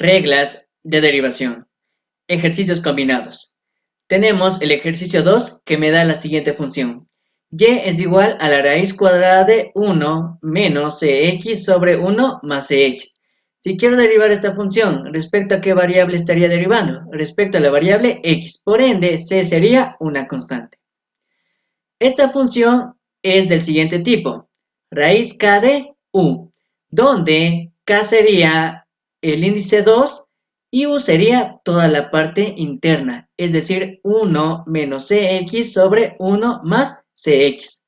Reglas de derivación. Ejercicios combinados. Tenemos el ejercicio 2 que me da la siguiente función. Y es igual a la raíz cuadrada de 1 menos cx sobre 1 más cx. Si quiero derivar esta función, ¿respecto a qué variable estaría derivando? Respecto a la variable x. Por ende, c sería una constante. Esta función es del siguiente tipo. Raíz k de u, donde k sería el índice 2 y u sería toda la parte interna, es decir, 1 menos cx sobre 1 más cx.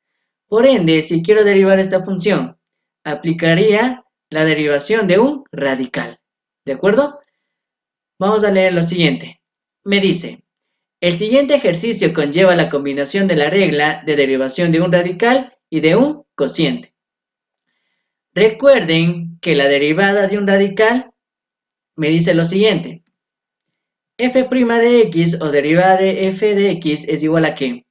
Por ende, si quiero derivar esta función, aplicaría la derivación de un radical. ¿De acuerdo? Vamos a leer lo siguiente. Me dice, el siguiente ejercicio conlleva la combinación de la regla de derivación de un radical y de un cociente. Recuerden que la derivada de un radical me dice lo siguiente. F' de x o derivada de f de x es igual a ¿qué?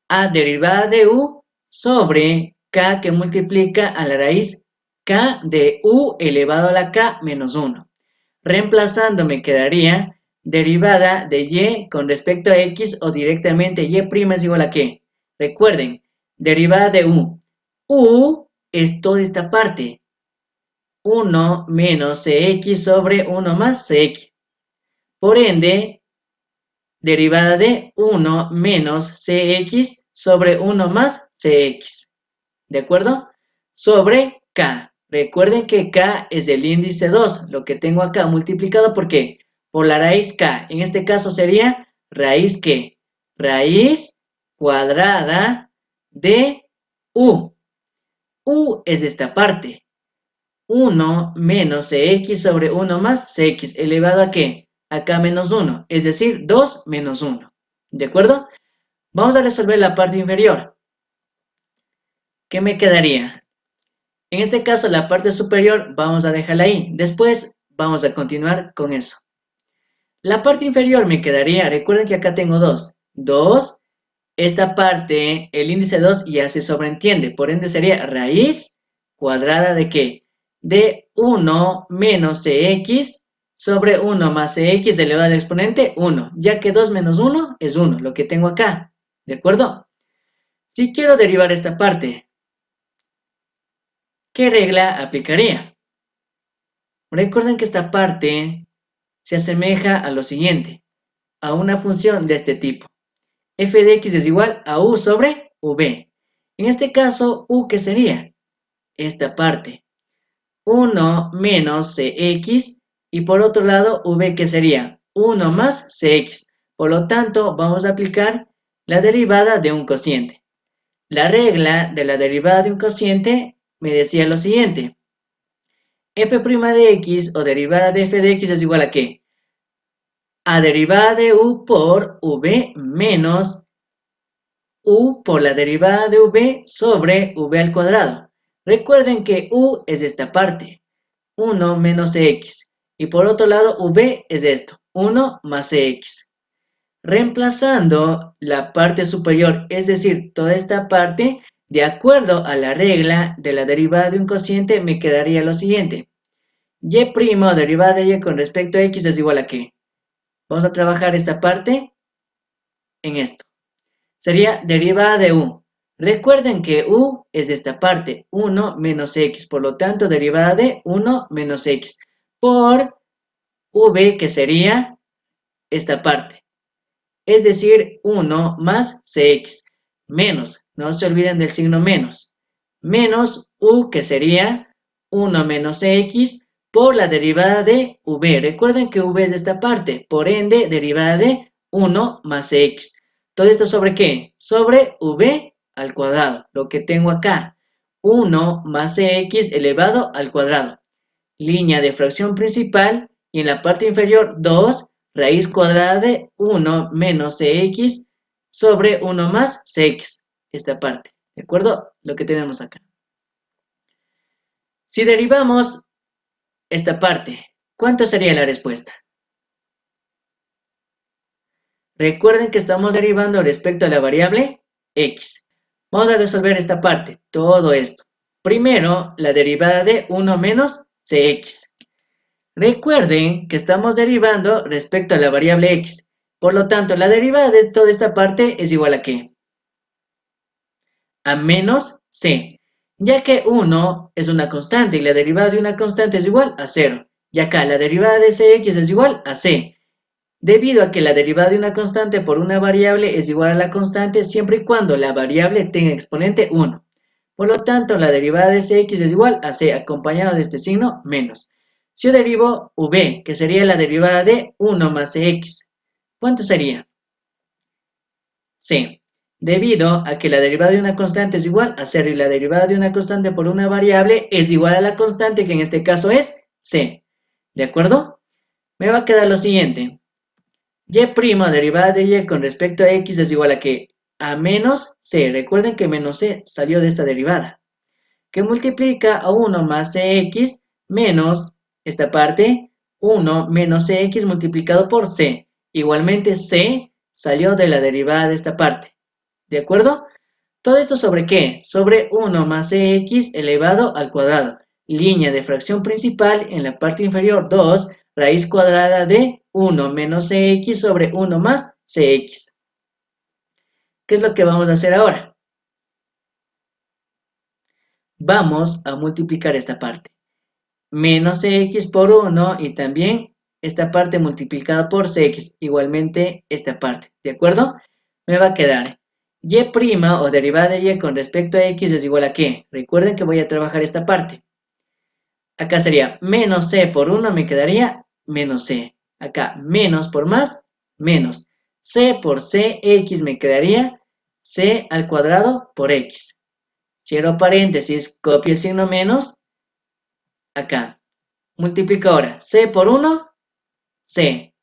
A derivada de u sobre k que multiplica a la raíz k de u elevado a la k menos 1. Reemplazando me quedaría derivada de y con respecto a x o directamente y' es igual a ¿qué? Recuerden, derivada de u. U es toda esta parte. 1 menos cx sobre 1 más cx. Por ende, derivada de 1 menos cx sobre 1 más cx. ¿De acuerdo? Sobre k. Recuerden que k es el índice 2, lo que tengo acá multiplicado por ¿qué? Por la raíz k. En este caso sería raíz ¿qué? Raíz cuadrada de u. U es esta parte. 1 menos cx sobre 1 más cx elevado a ¿qué? A k menos 1, es decir, 2 menos 1. ¿De acuerdo? Vamos a resolver la parte inferior. ¿Qué me quedaría? En este caso, la parte superior vamos a dejarla ahí. Después vamos a continuar con eso. La parte inferior me quedaría, recuerden que acá tengo 2. 2, esta parte, el índice 2 ya se sobreentiende. Por ende sería raíz cuadrada de ¿qué? De 1 menos cx sobre 1 más cx elevado al exponente 1. Ya que 2 menos 1 es 1, lo que tengo acá. ¿De acuerdo? Si quiero derivar esta parte, ¿qué regla aplicaría? Recuerden que esta parte se asemeja a lo siguiente, a una función de este tipo. F de x es igual a u sobre v. En este caso, u, ¿qué sería? Esta parte. 1 menos cx y por otro lado, v, ¿qué sería? 1 más cx. Por lo tanto, vamos a aplicar la derivada de un cociente. La regla de la derivada de un cociente me decía lo siguiente. F' de x o derivada de f de x es igual a ¿qué? A derivada de u por v menos u por la derivada de v sobre v al cuadrado. Recuerden que u es de esta parte, 1 menos cx. Y por otro lado, v es de esto, 1 más cx. Reemplazando la parte superior, es decir, toda esta parte, de acuerdo a la regla de la derivada de un cociente, me quedaría lo siguiente. Y' derivada de y con respecto a x es igual a ¿qué? Vamos a trabajar esta parte en esto. Sería derivada de u. Recuerden que u es de esta parte, 1 menos x, por lo tanto derivada de 1 menos x por v, que sería esta parte, es decir, 1 más cx, menos, no se olviden del signo menos u, que sería 1 menos x por la derivada de v. Recuerden que v es de esta parte, por ende, derivada de 1 más x. ¿Todo esto sobre qué? Sobre v al cuadrado, lo que tengo acá. 1 más x elevado al cuadrado. Línea de fracción principal y en la parte inferior 2 raíz cuadrada de 1 menos cx sobre 1 más cx. Esta parte, ¿de acuerdo? Lo que tenemos acá. Si derivamos esta parte, ¿cuánto sería la respuesta? Recuerden que estamos derivando respecto a la variable x. Vamos a resolver esta parte, todo esto. Primero, la derivada de 1 menos cx. Recuerden que estamos derivando respecto a la variable x. Por lo tanto, la derivada de toda esta parte es igual a ¿qué? A menos c, ya que 1 es una constante y la derivada de una constante es igual a 0. Y acá la derivada de cx es igual a c. Debido a que la derivada de una constante por una variable es igual a la constante siempre y cuando la variable tenga exponente 1. Por lo tanto, la derivada de cx es igual a c acompañado de este signo menos. Si yo derivo v, que sería la derivada de 1 más cx, ¿cuánto sería? C. Debido a que la derivada de una constante es igual a 0 y la derivada de una constante por una variable es igual a la constante que en este caso es c. ¿De acuerdo? Me va a quedar lo siguiente. Y' derivada de y con respecto a x es igual a ¿qué? A menos c. Recuerden que menos c salió de esta derivada, que multiplica a 1 más cx menos esta parte 1 menos cx multiplicado por c. Igualmente c salió de la derivada de esta parte. ¿De acuerdo? ¿Todo esto sobre qué? Sobre 1 más cx elevado al cuadrado. Línea de fracción principal en la parte inferior 2 raíz cuadrada de 1 menos cx sobre 1 más cx. ¿Qué es lo que vamos a hacer ahora? Vamos a multiplicar esta parte. Menos cx por 1 y también esta parte multiplicada por cx. Igualmente esta parte. ¿De acuerdo? Me va a quedar y' o derivada de y con respecto a x es igual a ¿qué? Recuerden que voy a trabajar esta parte. Acá sería menos c por 1, me quedaría menos c. Acá menos por más, menos. C por cx me quedaría c al cuadrado por x. Cierro paréntesis, copio el signo menos. Acá. Multiplico ahora c por 1, c.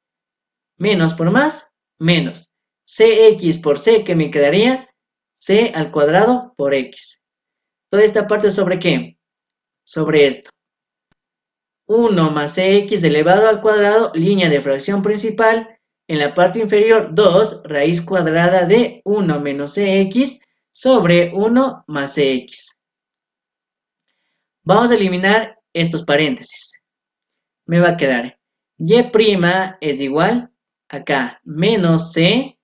Menos por más, menos. Cx por c que me quedaría c al cuadrado por x. Toda esta parte sobre ¿qué? Sobre esto. 1 más cx elevado al cuadrado, línea de fracción principal, en la parte inferior 2 raíz cuadrada de 1 menos cx sobre 1 más cx. Vamos a eliminar estos paréntesis. Me va a quedar y' es igual, acá, menos c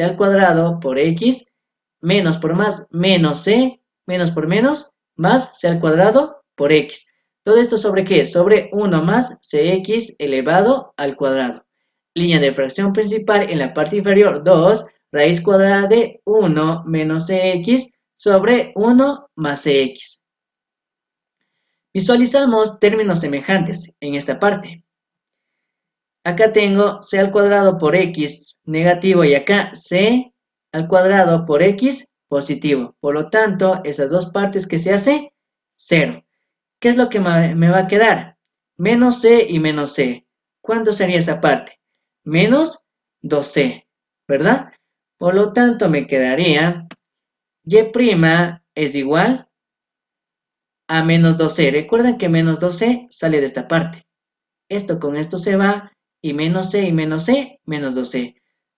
al cuadrado por x, menos por más, menos c, menos por menos, más c al cuadrado por x. ¿Todo esto sobre qué? Sobre 1 más cx elevado al cuadrado. Línea de fracción principal en la parte inferior 2, raíz cuadrada de 1 menos cx sobre 1 más cx. Visualizamos términos semejantes en esta parte. Acá tengo c al cuadrado por x negativo y acá c al cuadrado por x positivo. Por lo tanto, esas dos partes que se hace, 0. ¿Qué es lo que me va a quedar? Menos c y menos c. ¿Cuánto sería esa parte? Menos 2c, ¿verdad? Por lo tanto, me quedaría y' es igual a menos 2c. Recuerden que menos 2c sale de esta parte. Esto con esto se va y menos c, menos 2c.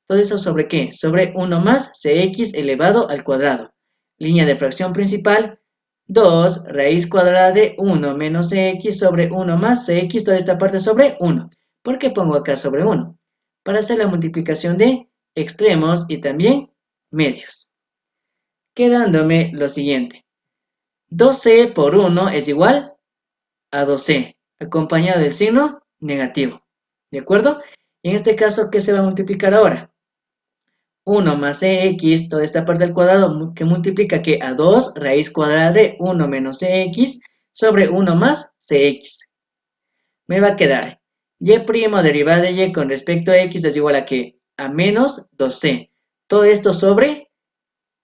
¿Todo eso sobre qué? Sobre 1 más cx elevado al cuadrado. Línea de fracción principal, 2 raíz cuadrada de 1 menos cx sobre 1 más cx, toda esta parte sobre 1. ¿Por qué pongo acá sobre 1? Para hacer la multiplicación de extremos y también medios. Quedándome lo siguiente. 2c por 1 es igual a 2c, acompañado del signo negativo. ¿De acuerdo? Y en este caso, ¿qué se va a multiplicar ahora? 1 más cx, toda esta parte al cuadrado, que multiplica que a 2 raíz cuadrada de 1 menos cx sobre 1 más cx. Me va a quedar y' derivada de y con respecto a x es igual a que a menos 2c. Todo esto sobre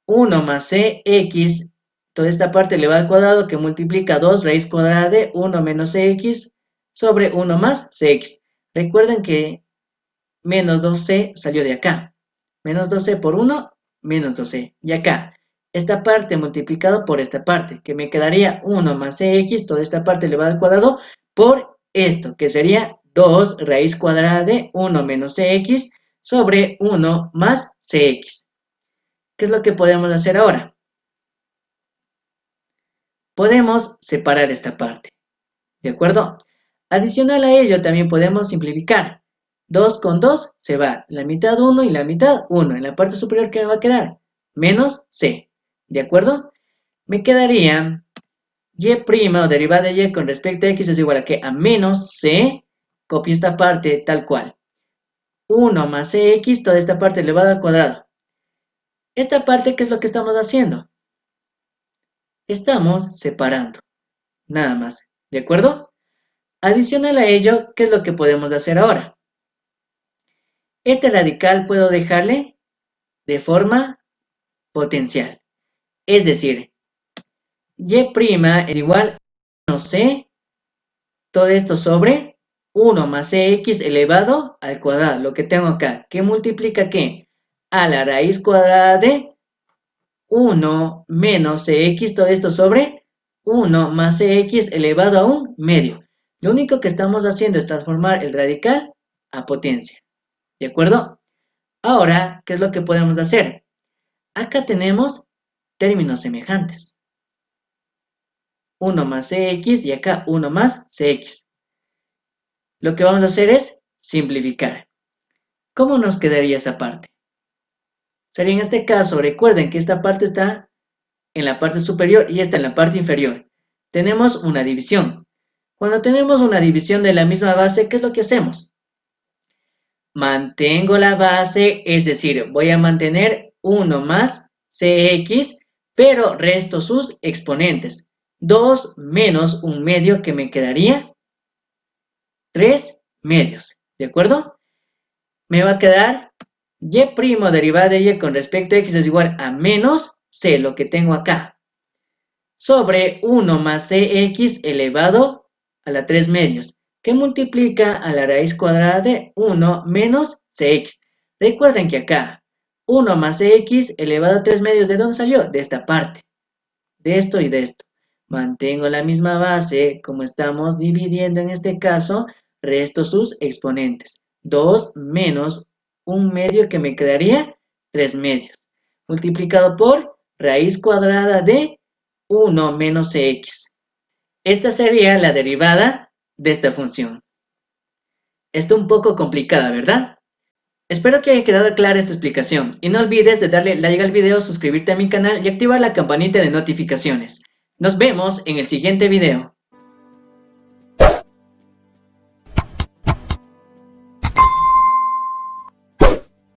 1 más cx, toda esta parte elevada al cuadrado que multiplica 2 raíz cuadrada de 1 menos cx sobre 1 más cx. Recuerden que menos 2c salió de acá. Menos 2c por 1, menos 2c. Y acá, esta parte multiplicado por esta parte, que me quedaría 1 más cx, toda esta parte elevada al cuadrado, por esto, que sería 2 raíz cuadrada de 1 menos cx sobre 1 más cx. ¿Qué es lo que podemos hacer ahora? Podemos separar esta parte, ¿de acuerdo? Adicional a ello también podemos simplificar. 2 con 2 se va la mitad 1 y la mitad 1. En la parte superior, ¿qué me va a quedar? Menos c. ¿De acuerdo? Me quedaría y' o derivada de y con respecto a x es igual a que a menos c. Copio esta parte tal cual. 1 más cx, toda esta parte elevada al cuadrado. Esta parte, ¿qué es lo que estamos haciendo? Estamos separando. Nada más. ¿De acuerdo? Adicional a ello, ¿qué es lo que podemos hacer ahora? Este radical puedo dejarle de forma potencial. Es decir, y' es igual a menos c, todo esto sobre 1 más cx elevado al cuadrado, lo que tengo acá. ¿Qué multiplica qué? A la raíz cuadrada de 1 menos cx, todo esto sobre 1 más cx elevado a un medio. Lo único que estamos haciendo es transformar el radical a potencia. ¿De acuerdo? Ahora, ¿qué es lo que podemos hacer? Acá tenemos términos semejantes. 1 más cx y acá 1 más cx. Lo que vamos a hacer es simplificar. ¿Cómo nos quedaría esa parte? Sería en este caso, recuerden que esta parte está en la parte superior y esta en la parte inferior. Tenemos una división. Cuando tenemos una división de la misma base, ¿qué es lo que hacemos? Mantengo la base, es decir, voy a mantener 1 más cx, pero resto sus exponentes. 2 menos un medio que me quedaría 3 medios. ¿De acuerdo? Me va a quedar y' derivada de y con respecto a x es igual a menos c, lo que tengo acá, sobre 1 más cx elevado a la 3 medios, que multiplica a la raíz cuadrada de 1 menos cx. Recuerden que acá 1 más cx elevado a 3 medios, ¿de dónde salió? De esta parte, de esto y de esto. Mantengo la misma base, como estamos dividiendo en este caso, resto sus exponentes. 2 menos un medio que me quedaría 3 medios, multiplicado por raíz cuadrada de 1 menos cx. Esta sería la derivada de esta función. Está un poco complicada, ¿verdad? Espero que haya quedado clara esta explicación y no olvides de darle like al video, suscribirte a mi canal y activar la campanita de notificaciones. Nos vemos en el siguiente video.